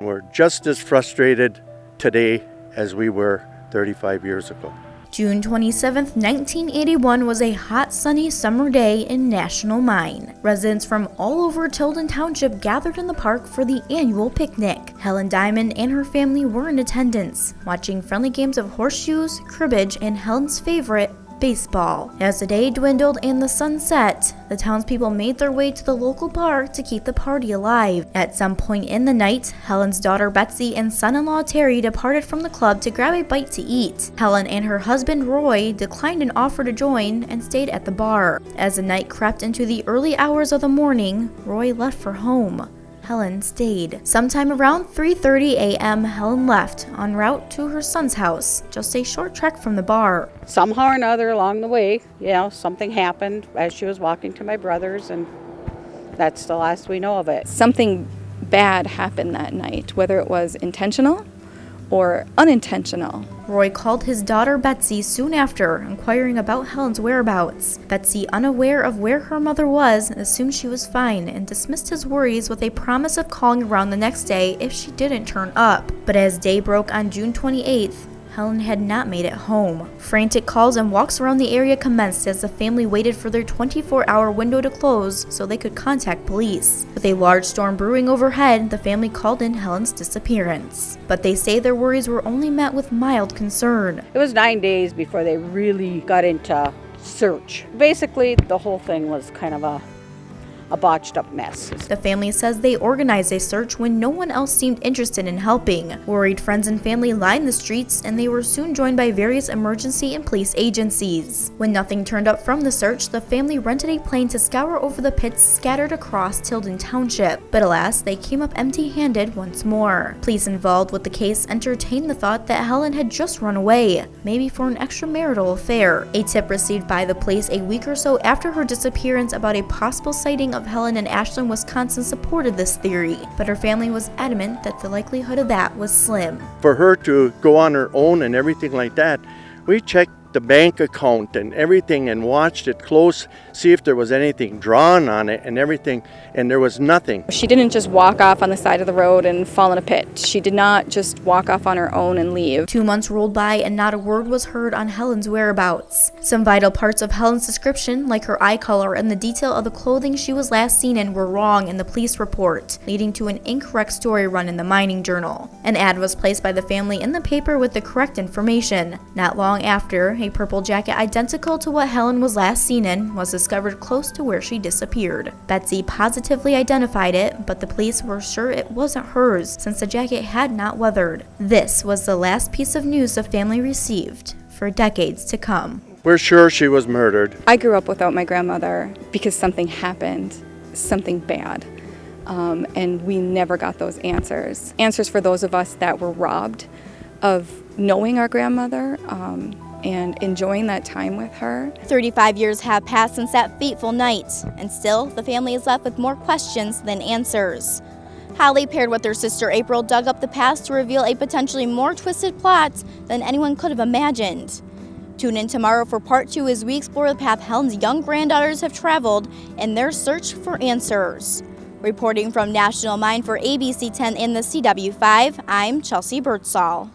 We're just as frustrated today as we were 35 years ago. June 27, 1981 was a hot, sunny summer day in National Mine. Residents from all over Tilden Township gathered in the park for the annual picnic. Helen Dymond and her family were in attendance, watching friendly games of horseshoes, cribbage, and Helen's favorite, baseball. As the day dwindled and the sun set, the townspeople made their way to the local park to keep the party alive. At some point in the night, Helen's daughter Betsy and son-in-law Terry departed from the club to grab a bite to eat. Helen and her husband Roy declined an offer to join and stayed at the bar. As the night crept into the early hours of the morning, Roy left for home. Helen stayed. Sometime around 3:30 a.m., Helen left en route to her son's house, just a short trek from the bar. Somehow or another along the way, something happened as she was walking to my brother's, and that's the last we know of it. Something bad happened that night, whether it was intentional or unintentional. Roy called his daughter Betsy soon after, inquiring about Helen's whereabouts. Betsy, unaware of where her mother was, assumed she was fine and dismissed his worries with a promise of calling around the next day if she didn't turn up. But as day broke on June 28th, Helen had not made it home. Frantic calls and walks around the area commenced as the family waited for their 24-hour window to close so they could contact police. With a large storm brewing overhead, the family called in Helen's disappearance. But they say their worries were only met with mild concern. It was 9 days before they really got into search. Basically, the whole thing was kind of a botched up mess. The family says they organized a search when no one else seemed interested in helping. Worried friends and family lined the streets, and they were soon joined by various emergency and police agencies. When nothing turned up from the search, the family rented a plane to scour over the pits scattered across Tilden Township. But alas, they came up empty-handed once more. Police involved with the case entertained the thought that Helen had just run away, maybe for an extramarital affair. A tip received by the police a week or so after her disappearance about a possible sighting of Helen in Ashland, Wisconsin supported this theory, but her family was adamant that the likelihood of that was slim. For her to go on her own and everything like that, we checked the bank account and everything and watched it close, see if there was anything drawn on it and everything, and there was nothing. She didn't just walk off on the side of the road and fall in a pit. She did not just walk off on her own and leave. 2 months rolled by and not a word was heard on Helen's whereabouts. Some vital parts of Helen's description, like her eye color and the detail of the clothing she was last seen in, were wrong in the police report, leading to an incorrect story run in the Mining Journal. An ad was placed by the family in the paper with the correct information. Not long after, a purple jacket identical to what Helen was last seen in was discovered close to where she disappeared. Betsy positively identified it, but the police were sure it wasn't hers since the jacket had not weathered. This was the last piece of news the family received for decades to come. We're sure she was murdered. I grew up without my grandmother because something happened, something bad, and we never got those answers. Answers for those of us that were robbed of knowing our grandmother, and enjoying that time with her. 35 years have passed since that fateful night, and still the family is left with more questions than answers. Holly, paired with her sister April, dug up the past to reveal a potentially more twisted plot than anyone could have imagined. Tune in tomorrow for part 2 as we explore the path Helen's young granddaughters have traveled in their search for answers. Reporting from National Mine for ABC 10 and the CW5, I'm Chelsea Birdsall.